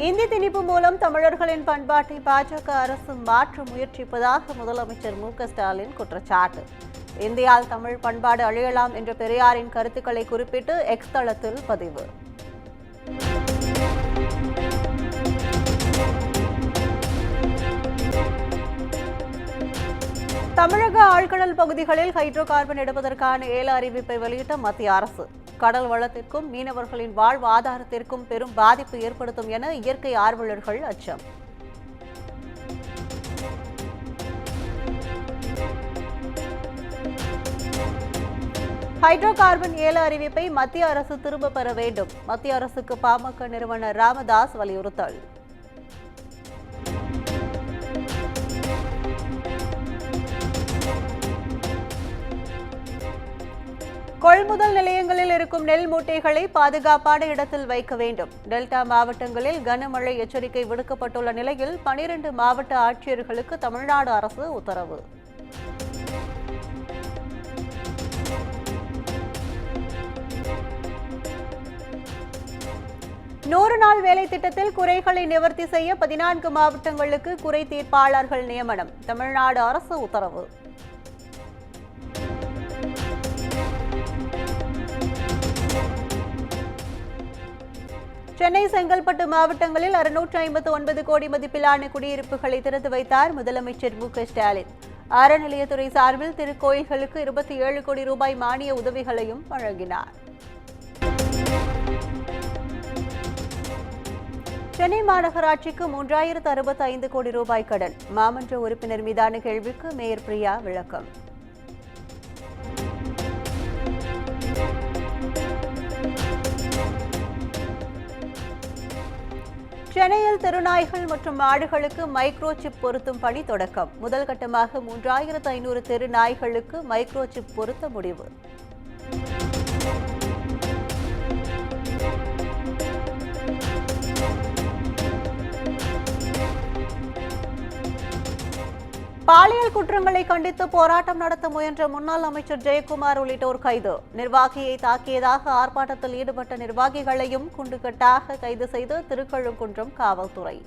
இந்தி திணிப்பு மூலம் தமிழர்களின் பண்பாட்டை பாஜக அரசு மாற்ற முயற்சிப்பதாக முதலமைச்சர் மு.க.ஸ்டாலின் குற்றச்சாட்டு. இந்தியால் தமிழ் பண்பாடு அழியலாம் என்ற பெரியாரின் கருத்துக்களை குறிப்பிட்டு எக்ஸ் தளத்தில் பதிவு. தமிழக ஆழ்கடல் பகுதிகளில் ஹைட்ரோ கார்பன் எடுப்பதற்கான ஏல அறிவிப்பை வெளியிட்ட மத்திய அரசு. கடல் வளத்திற்கும் மீனவர்களின் வாழ்வாதாரத்திற்கும் பெரும் பாதிப்பு ஏற்படுத்தும் என இயற்கை ஆர்வலர்கள் அச்சம். ஹைட்ரோ கார்பன் ஏல அறிவிப்பை மத்திய அரசு திரும்ப பெற வேண்டும். மத்திய அரசுக்கு பாமக நிறுவனர் ராமதாஸ் வலியுறுத்தல். கொள்முதல் நிலையங்களில் இருக்கும் நெல் மூட்டைகளை பாதுகாப்பான இடத்தில் வைக்க வேண்டும். டெல்டா மாவட்டங்களில் கனமழை எச்சரிக்கை விடுக்கப்பட்டுள்ள நிலையில் 12 மாவட்ட ஆட்சியர்களுக்கு தமிழ்நாடு அரசு உத்தரவு. நூறு நாள் வேலை திட்டத்தில் குறைகளை நிவர்த்தி செய்ய 14 மாவட்டங்களுக்கு குறை தீர்ப்பாளர்கள் நியமனம். தமிழ்நாடு அரசு உத்தரவு. சென்னை செங்கல்பட்டு மாவட்டங்களில் 659 கோடி மதிப்பிலான குடியிருப்புகளை திறந்து வைத்தார் முதலமைச்சர் மு.க.ஸ்டாலின். அறநிலையத்துறை சார்பில் திருக்கோயில்களுக்கு 27 கோடி ரூபாய் மானிய உதவிகளையும் வழங்கினார். சென்னை மாநகராட்சிக்கு 3065 கோடி ரூபாய் கடன். மாமன்ற உறுப்பினர் மீதான கேள்விக்கு மேயர் பிரியா விளக்கம். சென்னையில் தெருநாய்கள் மற்றும் மாடுகளுக்கு மைக்ரோ சிப் பொருத்தும் பணி தொடக்கம். முதல் கட்டமாக 3500 தெருநாய்களுக்கு மைக்ரோ சிப் பொருத்த முடிவு. பாலியல் குற்றங்களை கண்டித்து போராட்டம் நடத்த முயன்ற முன்னாள் அமைச்சர் ஜெயக்குமார் உள்ளிட்டோர் கைது. நிர்வாகியை தாக்கியதாக ஆர்ப்பாட்டத்தில் ஈடுபட்ட நிர்வாகிகளையும் குண்டுகட்டாக கைது செய்து திருக்கழுக்குன்றம் காவல்துறை.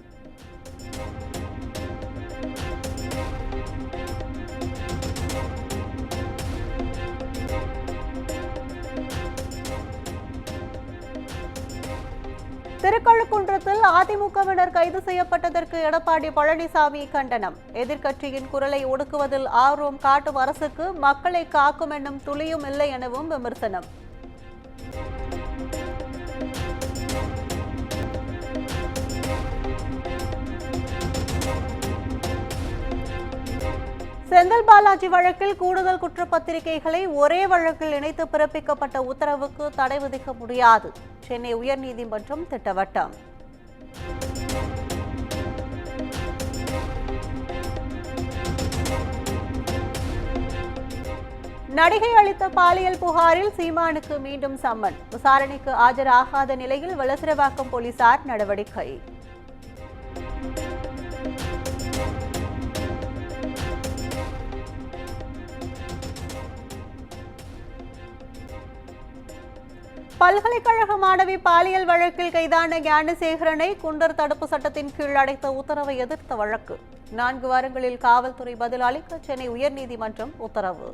திருக்கழுக்குன்றத்தில் அதிமுகவினர் கைது செய்யப்பட்டதற்கு எடப்பாடி பழனிசாமி கண்டனம். எதிர்க்கட்சியின் குரலை ஒடுக்குவதில் ஆர்வம் காட்டும் அரசுக்கு மக்களை காக்கும் எண்ணம் துளியும் இல்லை எனவும் விமர்சனம். செந்தில் பாலாஜி வழக்கில் கூடுதல் குற்றப்பத்திரிகைகளை ஒரே வழக்கில் இணைத்து பிறப்பிக்கப்பட்ட உத்தரவுக்கு தடை விதிக்க முடியாது. சென்னை உயர்நீதிமன்றம் திட்டவட்டம். நடிகை அளித்த பாலியல் புகாரில் சீமானுக்கு மீண்டும் சம்மன். விசாரணைக்கு ஆஜராகாத நிலையில் வலசரவாக்கம் போலீசார் நடவடிக்கை. பல்கலைக்கழக மாணவி பாலியல் வழக்கில் கைதான ஞானசேகரனை குண்டர் தடுப்பு சட்டத்தின் கீழ் அடைத்த உத்தரவை எதிர்த்த வழக்கு. 4 வாரங்களில் காவல்துறை பதில் அளிக்க சென்னை உயர்நீதிமன்றம் உத்தரவு.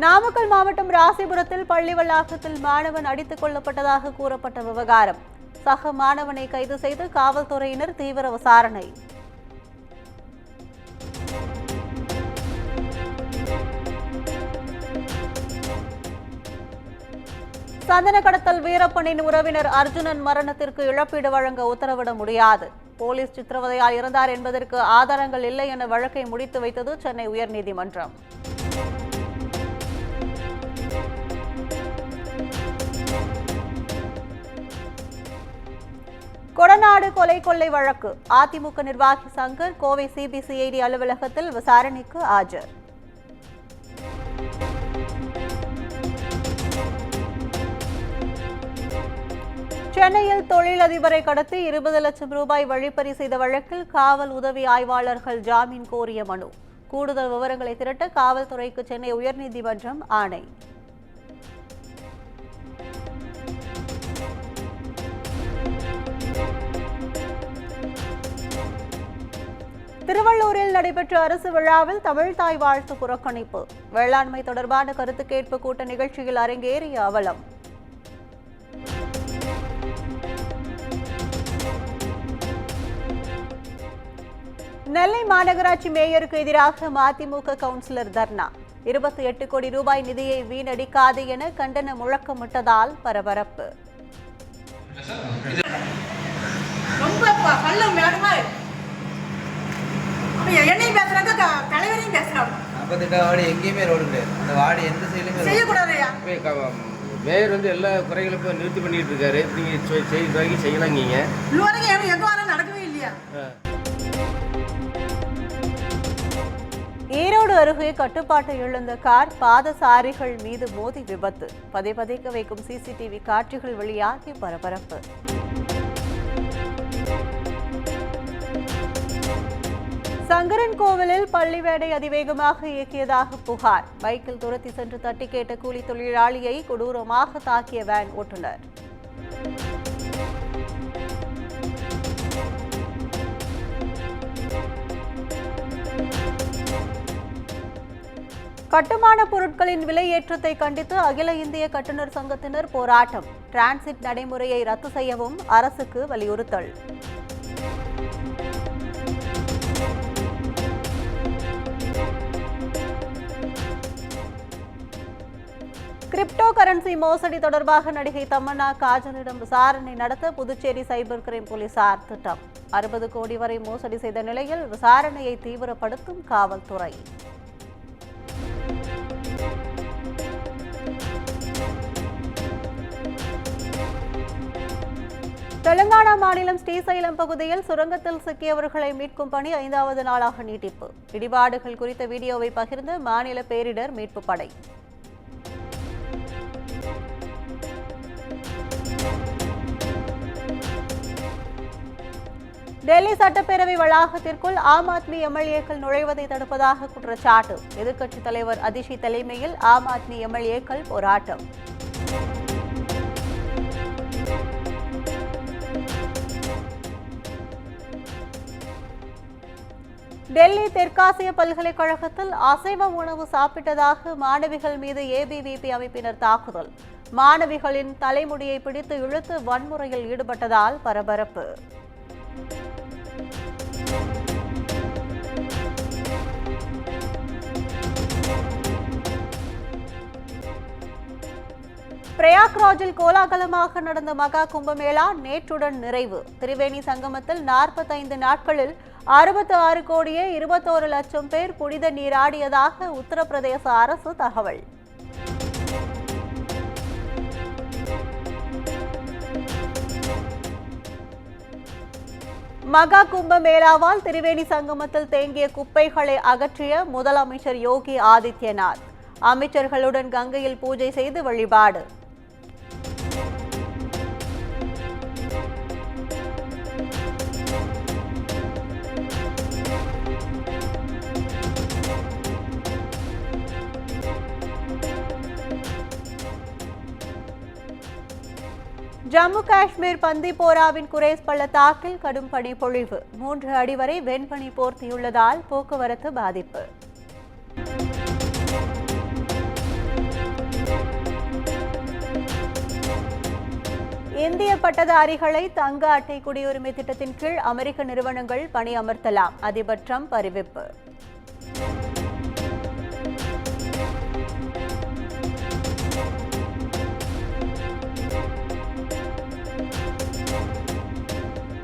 நாமக்கல் மாவட்டம் ராசிபுரத்தில் பள்ளி வளாகத்தில் மாணவன் அடித்துக் கொல்லப்பட்டதாக கூறப்பட்ட விவகாரம். சக மாணவனை கைது செய்து காவல்துறையினர் தீவிர விசாரணை. சந்தன கடத்தல் வீரப்பனின் உறவினர் அர்ஜுனன் மரணத்திற்கு இழப்பீடு வழங்க உத்தரவிட முடியாது. போலீஸ் சித்திரவதையால் இறந்தார் என்பதற்கு ஆதாரங்கள் இல்லை என வழக்கை முடித்து வைத்தது சென்னை உயர்நீதிமன்றம். கொடநாடு கொலை கொள்ளை வழக்கு. அதிமுக நிர்வாகி சங்கர் கோவை சிபிசிஐடி அலுவலகத்தில் விசாரணைக்கு ஆஜர். சென்னையில் தொழிலதிபரை கடத்தி 20 லட்சம் ரூபாய் வழிப்பறி செய்த வழக்கில் காவல் உதவி ஆய்வாளர்கள் ஜாமீன் கோரிய மனு. கூடுதல் விவரங்களை திரட்ட காவல்துறைக்கு சென்னை உயர்நீதிமன்றம் ஆணை. திருவள்ளூரில் நடைபெற்ற அரசு விழாவில் தமிழ்தாய் வாழ்த்து புறக்கணிப்பு. வேளாண்மை தொடர்பான கருத்து கேட்பு கூட்ட நிகழ்ச்சியில் அரங்கேறிய அவலம். நெல்லை மாநகராட்சி மேயருக்கு எதிராக மதிமுக கவுன்சிலர் தர்ணா. 28 கோடி ரூபாய் நிதியை வீணடிக்காது என கண்டன முழக்கமிட்டதால் பரபரப்பு. மேயர் வந்து எல்லா குறைகளுக்கும் நிறுத்தி பண்ணிட்டு இருக்காரு. நீங்க செய்யலாம். நடக்கவே இல்லையா? ஈரோடு அருகே கட்டுப்பாட்டை இழந்த கார் பாதசாரிகள் மீது மோதி விபத்து. பதைபதைக்க வைக்கும் சிசிடிவி காட்சிகள் வெளியாகி பரபரப்பு. சங்கரன் கோவிலில் பள்ளி வேடை அதிவேகமாக இயக்கியதாக புகார். பைக்கில் துரத்தி சென்று தட்டி கேட்ட கூலி தொழிலாளியை கொடூரமாக தாக்கிய வேன் ஓட்டுநர். கட்டுமான பொருட்களின் விலை ஏற்றத்தை கண்டித்து அகில இந்திய கட்டுநர் சங்கத்தினர் போராட்டம். டிரான்சிட் நடைமுறையை ரத்து செய்யவும் அரசுக்கு வலியுறுத்தல். கிரிப்டோ கரன்சி மோசடி தொடர்பாக நடிகை தமன்னா காஜலிடம் விசாரணை நடத்த புதுச்சேரி சைபர் கிரைம் போலீசார் திட்டம். 60 கோடி வரை மோசடி செய்த நிலையில் விசாரணையை தீவிரப்படுத்தும் காவல்துறை. தெலுங்கானா மாநிலம் ஸ்ரீசைலம் பகுதியில் சுரங்கத்தில் சிக்கியவர்களை மீட்கும் பணி 5வது நாளாக நீட்டிப்பு. இடிபாடுகள் குறித்த வீடியோவை பகிர்ந்த மாநில பேரிடர் மீட்பு படை. டெல்லி சட்டப்பேரவை வளாகத்திற்குள் ஆம் ஆத்மி எம்எல்ஏக்கள் நுழைவதை தடுப்பதாக குற்றச்சாட்டு. எதிர்க்கட்சித் தலைவர் அதிஷி தலைமையில் ஆம் ஆத்மி எம்எல்ஏக்கள் போராட்டம். டெல்லி தெற்காசிய பல்கலைக்கழகத்தில் அசைவ உணவு சாப்பிட்டதாக மாணவிகள் மீது ஏபிவிபி அமைப்பினர் தாக்குதல். மாணவிகளின் தலைமுடியை பிடித்து இழுத்து வன்முறையில் ஈடுபட்டதால் பரபரப்பு. பிரயாக்ராஜில் கோலாகலமாக நடந்த மகா கும்பமேளா நேற்றுடன் நிறைவு. திரிவேணி சங்கமத்தில் 45 நாட்களில் 66 கோடியே 21 லட்சம் பேர் புனித நீராடியதாக உத்தரப்பிரதேச அரசு தகவல். மகா கும்பமேளாவால் திரிவேணி சங்கமத்தில் தேங்கிய குப்பைகளை அகற்றிய முதலமைச்சர் யோகி ஆதித்யநாத். அமைச்சர்களுடன் கங்கையில் பூஜை செய்து வழிபாடு. ஜம்மு காஷ்மீர் பந்திப்போராவின் குரேஸ் பள்ளத்தாக்கில் கடும் பனிப்பொழிவு. 3 அடி வரை வெண்பனி போர்த்தியுள்ளதால் போக்குவரத்து பாதிப்பு. இந்திய பட்டதாரிகளை தங்க அட்டை குடியுரிமை திட்டத்தின் கீழ் அமெரிக்க நிறுவனங்கள் பணியமர்த்தலாம். அதிபர் டிரம்ப் அறிவிப்பு.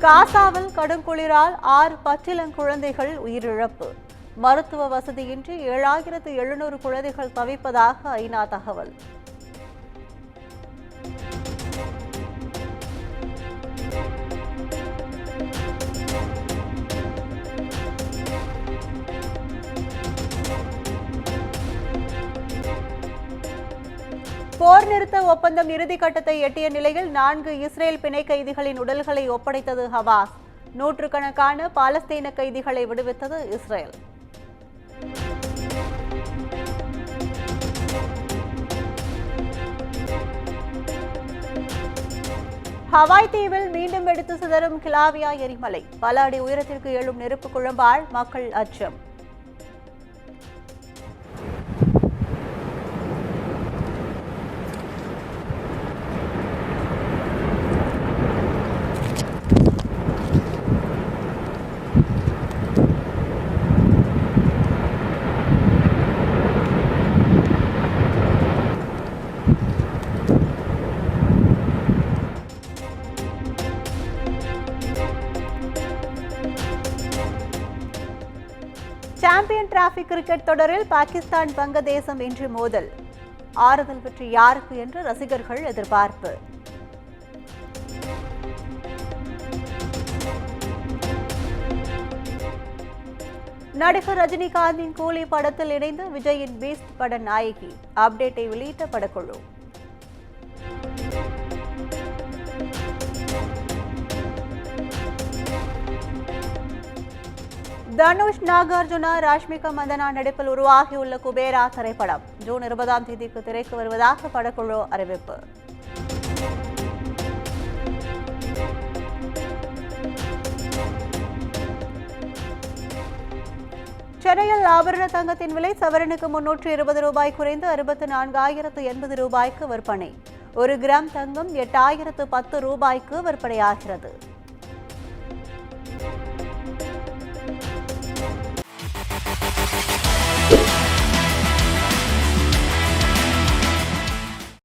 காசாவில் கடும் குளிரால் 6 பச்சிளங்குழந்தைகள் உயிரிழப்பு. மருத்துவ வசதியின்றி 7700 குழந்தைகள் தவிப்பதாக ஐநா தகவல். போர் நிறுத்த ஒப்பந்தம் இறுதிக்கட்டத்தை எட்டிய நிலையில் 4 இஸ்ரேல் பிணை கைதிகளின் உடல்களை ஒப்படைத்தது ஹமாஸ். நூற்றுக்கணக்கான பாலஸ்தீன கைதிகளை விடுவித்தது இஸ்ரேல். ஹவாய் தீவில் மீண்டும் வெடித்து சிதறும் கிளாவியா எரிமலை. பல அடி உயரத்திற்கு எழும் நெருப்பு குழம்பால் மக்கள் அச்சம். சாம்பியன் டிராபி கிரிக்கெட் தொடரில் பாகிஸ்தான் வங்கதேசம் இன்று மோதல். ஆறுதல் வெற்றி யாருக்கு என்று ரசிகர்கள் எதிர்பார்ப்பு. நடிகர் ரஜினிகாந்தின் கூலி படத்தில் இணைந்து விஜயின் பீஸ்ட் பட நாயகி. அப்டேட்டை வெளியிட்ட படக்குழு. தனுஷ், நாகார்ஜுனா, ராஷ்மிகா மந்தனா நடிப்பில் உருவாகியுள்ள குபேரா திரைப்படம் ஜூன் 20ஆம் தேதிக்கு திரைக்கு வருவதாக படக்குழு அறிவிப்பு. சென்னையில் ஆபரண தங்கத்தின் விலை சவரனுக்கு 320 ரூபாய் குறைந்து 64,080 ரூபாய்க்கு விற்பனை. 1 கிராம் தங்கம் 8,010 ரூபாய்க்கு விற்பனையாகிறது.